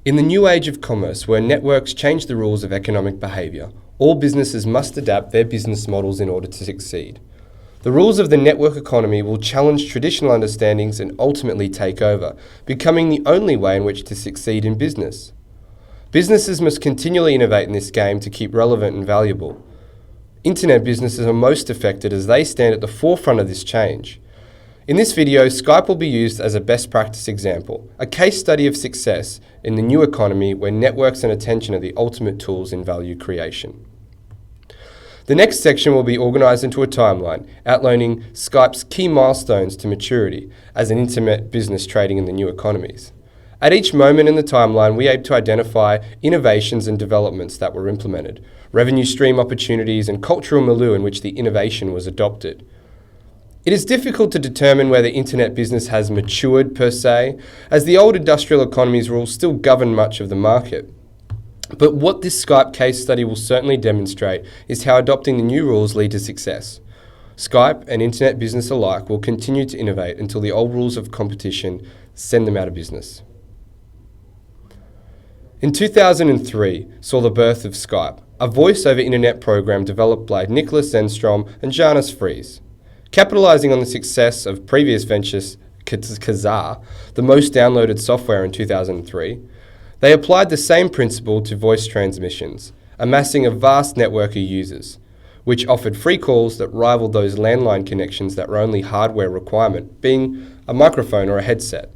In the new age of commerce, where networks change the rules of economic behaviour, all businesses must adapt their business models in order to succeed. The rules of the network economy will challenge traditional understandings and ultimately take over, becoming the only way in which to succeed in business. Businesses must continually innovate in this game to keep relevant and valuable. Internet businesses are most affected as they stand at the forefront of this change. In this video, Skype will be used as a best practice example, a case study of success in the new economy where networks and attention are the ultimate tools in value creation. The next section will be organised into a timeline, outlining Skype's key milestones to maturity as an internet business trading in the new economies. At each moment in the timeline, we aim to identify innovations and developments that were implemented, revenue stream opportunities, and cultural milieu in which the innovation was adopted. It is difficult to determine whether internet business has matured per se, as the old industrial economy's rules still govern much of the market. But what this Skype case study will certainly demonstrate is how adopting the new rules lead to success. Skype and internet business alike will continue to innovate until the old rules of competition send them out of business. In 2003 saw the birth of Skype, a voice-over internet program developed by Nicholas Enstrom and Janus Fries. Capitalizing on the success of previous ventures, Kazaa, the most downloaded software in 2003, they applied the same principle to voice transmissions, amassing a vast network of users, which offered free calls that rivaled those landline connections that were only hardware requirement, being a microphone or a headset.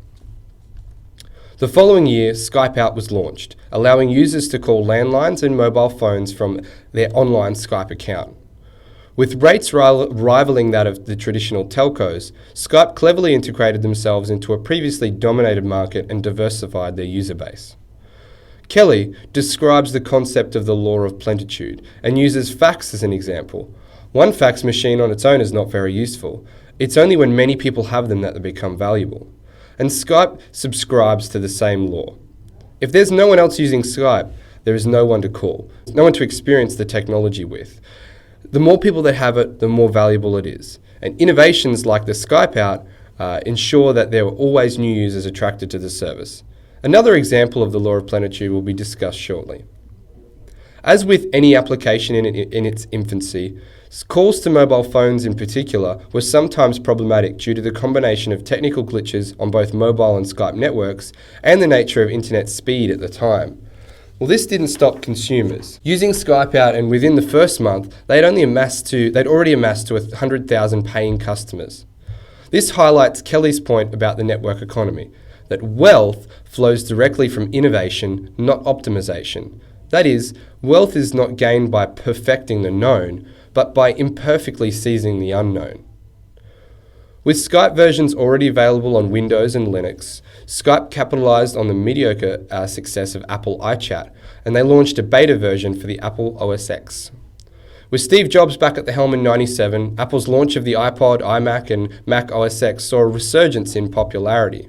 The following year, Skype Out was launched, allowing users to call landlines and mobile phones from their online Skype account. With rates rivaling that of the traditional telcos, Skype cleverly integrated themselves into a previously dominated market and diversified their user base. Kelly describes the concept of the law of plenitude and uses fax as an example. One fax machine on its own is not very useful. It's only when many people have them that they become valuable. And Skype subscribes to the same law. If there's no one else using Skype, there is no one to call, no one to experience the technology with. The more people that have it, the more valuable it is. And innovations like the Skype Out ensure that there are always new users attracted to the service. Another example of the law of plenitude will be discussed shortly. As with any application in its infancy, calls to mobile phones in particular were sometimes problematic due to the combination of technical glitches on both mobile and Skype networks and the nature of internet speed at the time. Well, this didn't stop consumers. Using Skype Out, and within the first month, they'd already amassed to 100,000 paying customers. This highlights Kelly's point about the network economy, that wealth flows directly from innovation, not optimization. That is, wealth is not gained by perfecting the known, but by imperfectly seizing the unknown. With Skype versions already available on Windows and Linux, Skype capitalized on the mediocre success of Apple iChat, and they launched a beta version for the Apple OS X. With Steve Jobs back at the helm in '97, Apple's launch of the iPod, iMac, and Mac OS X saw a resurgence in popularity.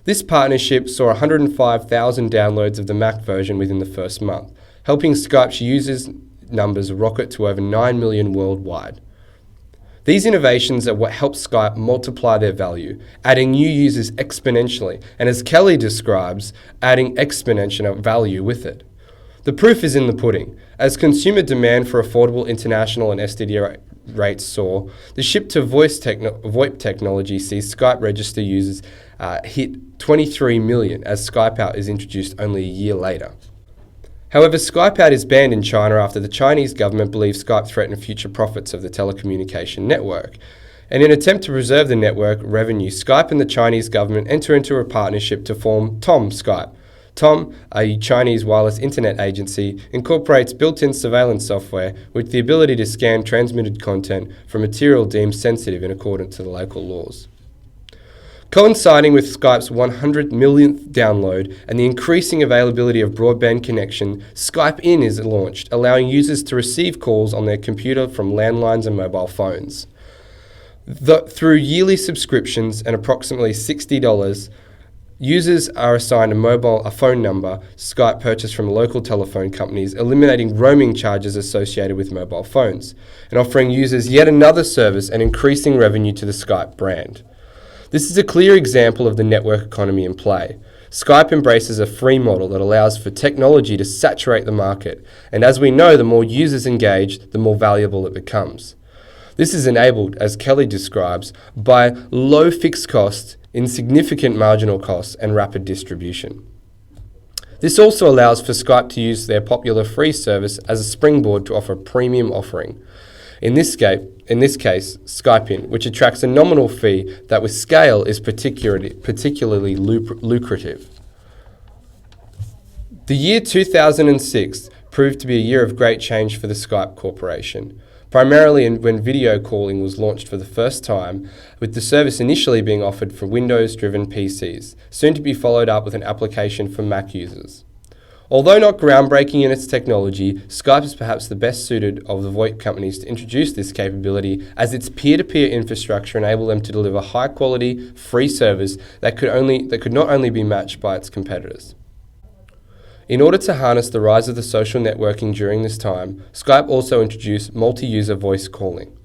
This partnership saw 105,000 downloads of the Mac version within the first month, helping Skype's users' numbers rocket to over 9 million worldwide. These innovations are what helped Skype multiply their value, adding new users exponentially, and as Kelly describes, adding exponential value with it. The proof is in the pudding. As consumer demand for affordable international and STD rates soar, the shift to VoIP technology sees Skype register users hit 23 million as Skype Out is introduced only a year later. However, Skype Out is banned in China after the Chinese government believes Skype threatened future profits of the telecommunication network. And in an attempt to preserve the network revenue, Skype and the Chinese government enter into a partnership to form Tom Skype. Tom, a Chinese wireless internet agency, incorporates built-in surveillance software with the ability to scan transmitted content for material deemed sensitive in accordance to the local laws. Coinciding with Skype's 100 millionth download and the increasing availability of broadband connection, Skype In is launched, allowing users to receive calls on their computer from landlines and mobile phones. Through yearly subscriptions and approximately $60, users are assigned a phone number Skype purchased from local telephone companies, eliminating roaming charges associated with mobile phones, and offering users yet another service and increasing revenue to the Skype brand. This is a clear example of the network economy in play. Skype embraces a free model that allows for technology to saturate the market, and as we know, the more users engaged, the more valuable it becomes. This is enabled, as Kelly describes, by low fixed costs, insignificant marginal costs, and rapid distribution. This also allows for Skype to use their popular free service as a springboard to offer a premium offering. In this case, Skype In, which attracts a nominal fee that with scale is particularly lucrative. The year 2006 proved to be a year of great change for the Skype Corporation, primarily when video calling was launched for the first time, with the service initially being offered for Windows-driven PCs, soon to be followed up with an application for Mac users. Although not groundbreaking in its technology, Skype is perhaps the best suited of the VoIP companies to introduce this capability, as its peer-to-peer infrastructure enabled them to deliver high-quality, free service that could not only be matched by its competitors. In order to harness the rise of the social networking during this time, Skype also introduced multi-user voice calling.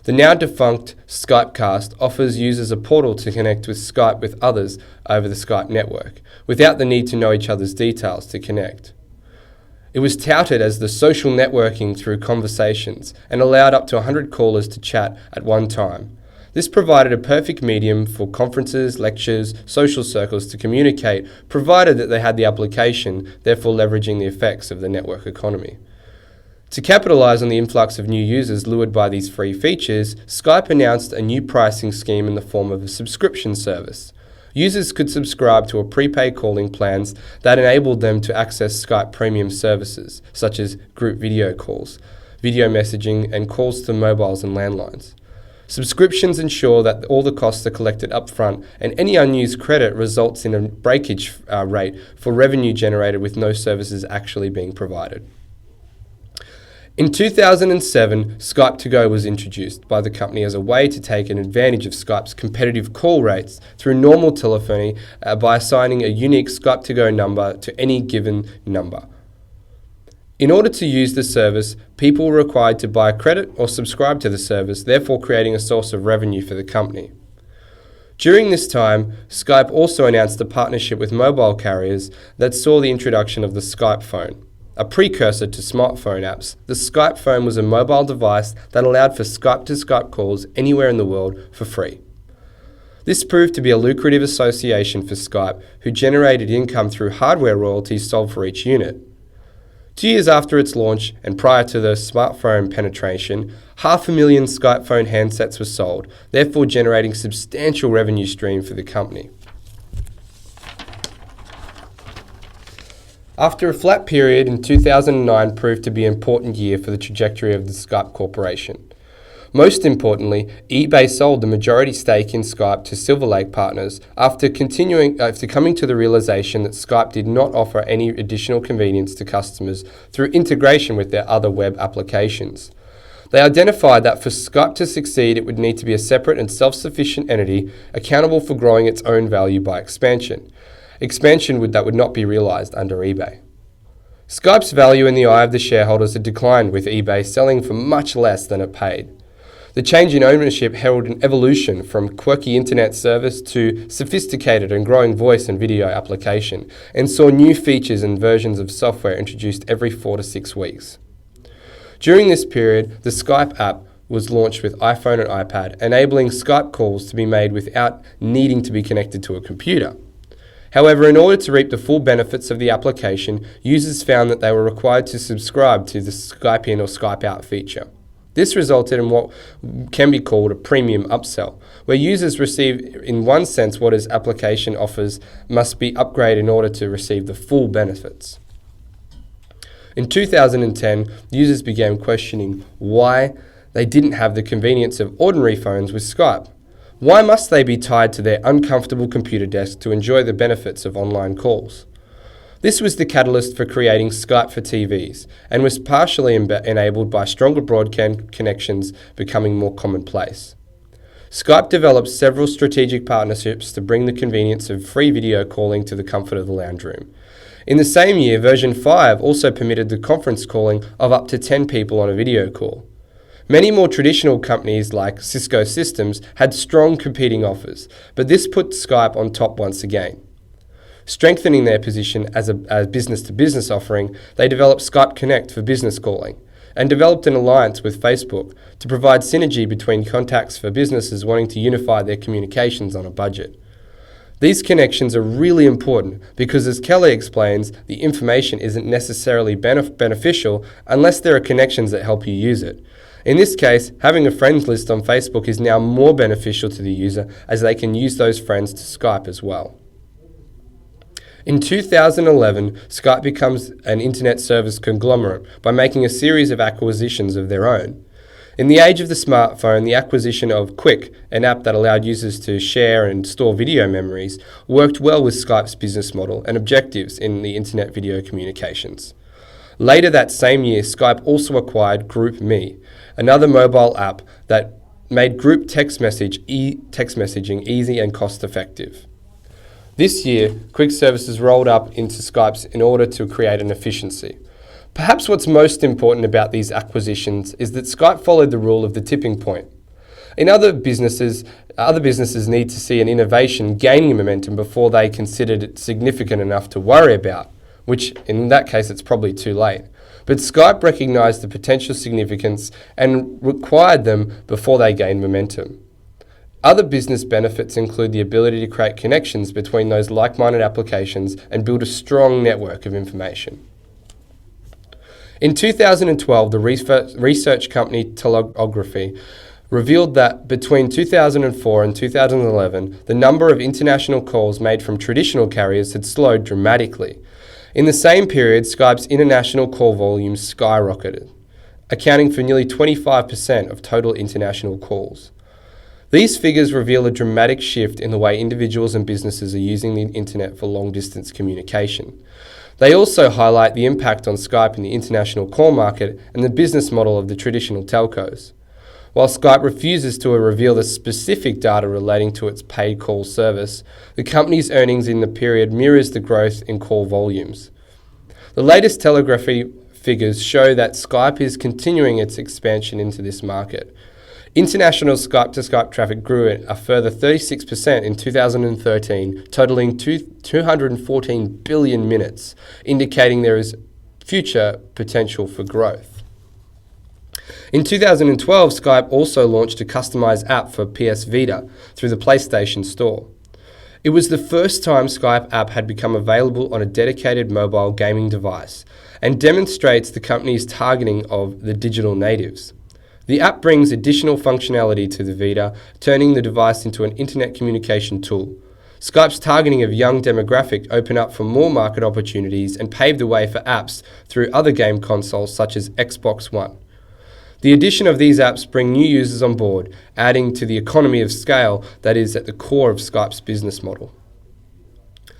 The now defunct Skypecast offers users a portal to connect with Skype with others over the Skype network, without the need to know each other's details to connect. It was touted as the social networking through conversations and allowed up to 100 callers to chat at one time. This provided a perfect medium for conferences, lectures, social circles to communicate, provided that they had the application, therefore leveraging the effects of the network economy. To capitalize on the influx of new users lured by these free features, Skype announced a new pricing scheme in the form of a subscription service. Users could subscribe to a prepaid calling plans that enabled them to access Skype premium services, such as group video calls, video messaging, and calls to mobiles and landlines. Subscriptions ensure that all the costs are collected upfront, and any unused credit results in a breakage rate for revenue generated with no services actually being provided. In 2007, Skype to Go was introduced by the company as a way to take an advantage of Skype's competitive call rates through normal telephony by assigning a unique Skype to Go number to any given number. In order to use the service, people were required to buy credit or subscribe to the service, therefore creating a source of revenue for the company. During this time, Skype also announced a partnership with mobile carriers that saw the introduction of the Skype phone. A precursor to smartphone apps, the Skype phone was a mobile device that allowed for Skype-to-Skype calls anywhere in the world for free. This proved to be a lucrative association for Skype, who generated income through hardware royalties sold for each unit. 2 years after its launch and prior to the smartphone penetration, 500,000 Skype phone handsets were sold, therefore generating substantial revenue stream for the company. After a flat period in 2009 proved to be an important year for the trajectory of the Skype Corporation. Most importantly, eBay sold the majority stake in Skype to Silver Lake Partners after coming to the realization that Skype did not offer any additional convenience to customers through integration with their other web applications. They identified that for Skype to succeed, it would need to be a separate and self-sufficient entity accountable for growing its own value by expansion. That would not be realized under eBay. Skype's value in the eye of the shareholders had declined, with eBay selling for much less than it paid. The change in ownership heralded an evolution from quirky internet service to sophisticated and growing voice and video application, and saw new features and versions of software introduced every 4 to 6 weeks. During this period, the Skype app was launched with iPhone and iPad, enabling Skype calls to be made without needing to be connected to a computer. However, in order to reap the full benefits of the application, users found that they were required to subscribe to the Skype In or Skype Out feature. This resulted in what can be called a premium upsell, where users receive, in one sense, what his application offers must be upgraded in order to receive the full benefits. In 2010, users began questioning why they didn't have the convenience of ordinary phones with Skype. Why must they be tied to their uncomfortable computer desk to enjoy the benefits of online calls? This was the catalyst for creating Skype for TVs, and was partially enabled by stronger broadband connections becoming more commonplace. Skype developed several strategic partnerships to bring the convenience of free video calling to the comfort of the lounge room. In the same year, version 5 also permitted the conference calling of up to 10 people on a video call. Many more traditional companies like Cisco Systems had strong competing offers, but this put Skype on top once again. Strengthening their position as a business-to-business offering, they developed Skype Connect for business calling and developed an alliance with Facebook to provide synergy between contacts for businesses wanting to unify their communications on a budget. These connections are really important because, as Kelly explains, the information isn't necessarily beneficial unless there are connections that help you use it. In this case, having a friends list on Facebook is now more beneficial to the user as they can use those friends to Skype as well. In 2011, Skype becomes an internet service conglomerate by making a series of acquisitions of their own. In the age of the smartphone, the acquisition of Quick, an app that allowed users to share and store video memories, worked well with Skype's business model and objectives in the internet video communications. Later that same year, Skype also acquired GroupMe, another mobile app that made group text messaging easy and cost-effective. This year, Quick services rolled up into Skype's in order to create an efficiency. Perhaps what's most important about these acquisitions is that Skype followed the rule of the tipping point. In other businesses need to see an innovation gaining momentum before they considered it significant enough to worry about, which in that case it's probably too late. But Skype recognised the potential significance and required them before they gained momentum. Other business benefits include the ability to create connections between those like-minded applications and build a strong network of information. In 2012, the research company TeleGeography revealed that between 2004 and 2011, the number of international calls made from traditional carriers had slowed dramatically. In the same period, Skype's international call volume skyrocketed, accounting for nearly 25% of total international calls. These figures reveal a dramatic shift in the way individuals and businesses are using the internet for long-distance communication. They also highlight the impact on Skype in the international call market and the business model of the traditional telcos. While Skype refuses to reveal the specific data relating to its paid call service, the company's earnings in the period mirrors the growth in call volumes. The latest telegraphy figures show that Skype is continuing its expansion into this market. International Skype-to-Skype traffic grew at a further 36% in 2013, totaling 214 billion minutes, indicating there is future potential for growth. In 2012, Skype also launched a customized app for PS Vita through the PlayStation Store. It was the first time Skype app had become available on a dedicated mobile gaming device and demonstrates the company's targeting of the digital natives. The app brings additional functionality to the Vita, turning the device into an internet communication tool. Skype's targeting of young demographic opened up for more market opportunities and paved the way for apps through other game consoles such as Xbox One. The addition of these apps bring new users on board, adding to the economy of scale that is at the core of Skype's business model.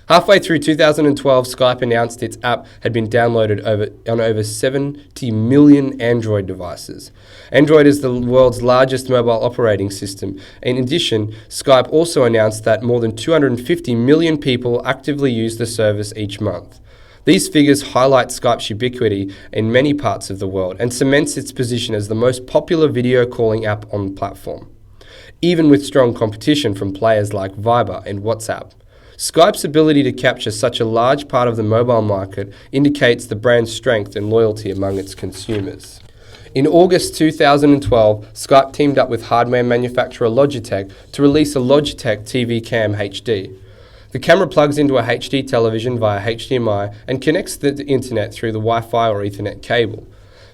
Halfway through 2012, Skype announced its app had been downloaded on over 70 million Android devices. Android is the world's largest mobile operating system. In addition, Skype also announced that more than 250 million people actively use the service each month. These figures highlight Skype's ubiquity in many parts of the world and cements its position as the most popular video calling app on the platform, even with strong competition from players like Viber and WhatsApp. Skype's ability to capture such a large part of the mobile market indicates the brand's strength and loyalty among its consumers. In August 2012, Skype teamed up with hardware manufacturer Logitech to release a Logitech TV Cam HD. The camera plugs into a HD television via HDMI and connects to the internet through the Wi-Fi or Ethernet cable.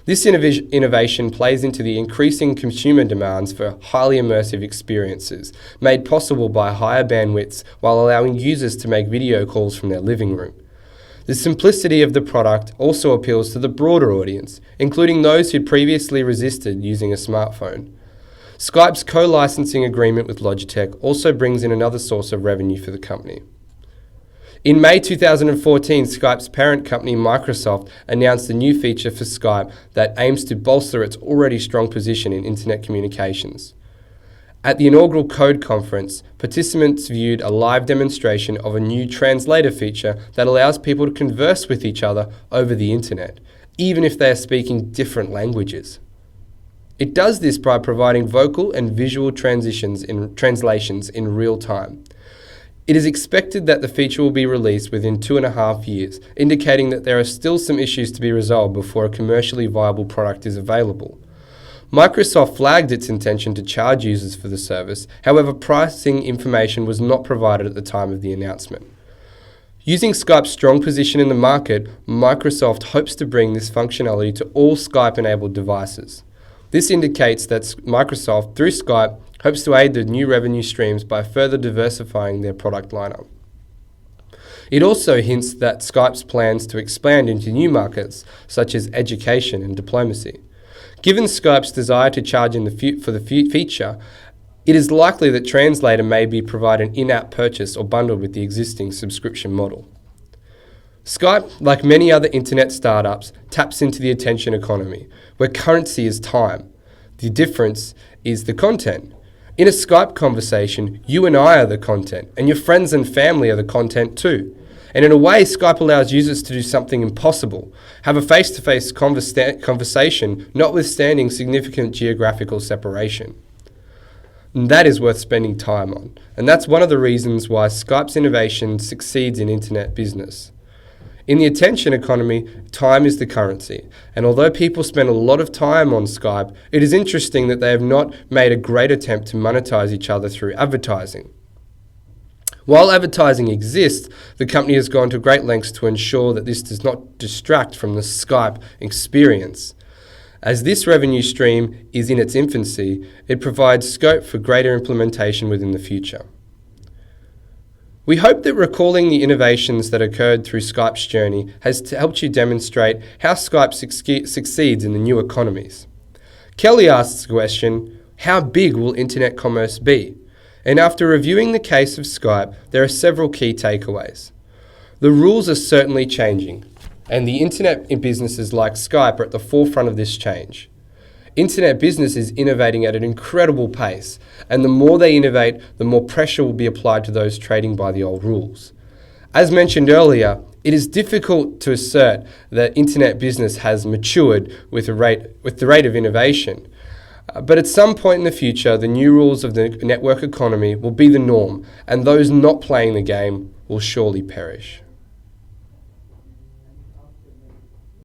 This innovation plays into the increasing consumer demands for highly immersive experiences, made possible by higher bandwidths while allowing users to make video calls from their living room. The simplicity of the product also appeals to the broader audience, including those who previously resisted using a smartphone. Skype's co-licensing agreement with Logitech also brings in another source of revenue for the company. In May 2014, Skype's parent company Microsoft announced a new feature for Skype that aims to bolster its already strong position in internet communications. At the inaugural Code conference, participants viewed a live demonstration of a new translator feature that allows people to converse with each other over the internet, even if they are speaking different languages. It does this by providing vocal and visual translations in real time. It is expected that the feature will be released within 2.5 years, indicating that there are still some issues to be resolved before a commercially viable product is available. Microsoft flagged its intention to charge users for the service, however pricing information was not provided at the time of the announcement. Using Skype's strong position in the market, Microsoft hopes to bring this functionality to all Skype-enabled devices. This indicates that Microsoft, through Skype, hopes to aid the new revenue streams by further diversifying their product lineup. It also hints that Skype's plans to expand into new markets, such as education and diplomacy. Given Skype's desire to charge for the feature, it is likely that Translator may be provided an in-app purchase or bundled with the existing subscription model. Skype, like many other internet startups, taps into the attention economy, where currency is time. The difference is the content. In a Skype conversation, you and I are the content, and your friends and family are the content too. And in a way, Skype allows users to do something impossible, have a face-to-face conversation, notwithstanding significant geographical separation. And that is worth spending time on. And that's one of the reasons why Skype's innovation succeeds in internet business. In the attention economy, time is the currency. And although people spend a lot of time on Skype, it is interesting that they have not made a great attempt to monetize each other through advertising. While advertising exists, the company has gone to great lengths to ensure that this does not distract from the Skype experience. As this revenue stream is in its infancy, it provides scope for greater implementation within the future. We hope that recalling the innovations that occurred through Skype's journey has helped you demonstrate how Skype succeeds in the new economies. Kelly asks the question, how big will internet commerce be? And after reviewing the case of Skype, there are several key takeaways. The rules are certainly changing, and the internet businesses like Skype are at the forefront of this change. Internet business is innovating at an incredible pace, and the more they innovate, the more pressure will be applied to those trading by the old rules. As mentioned earlier, it is difficult to assert that internet business has matured with the rate of innovation. But at some point in the future, the new rules of the network economy will be the norm, and those not playing the game will surely perish.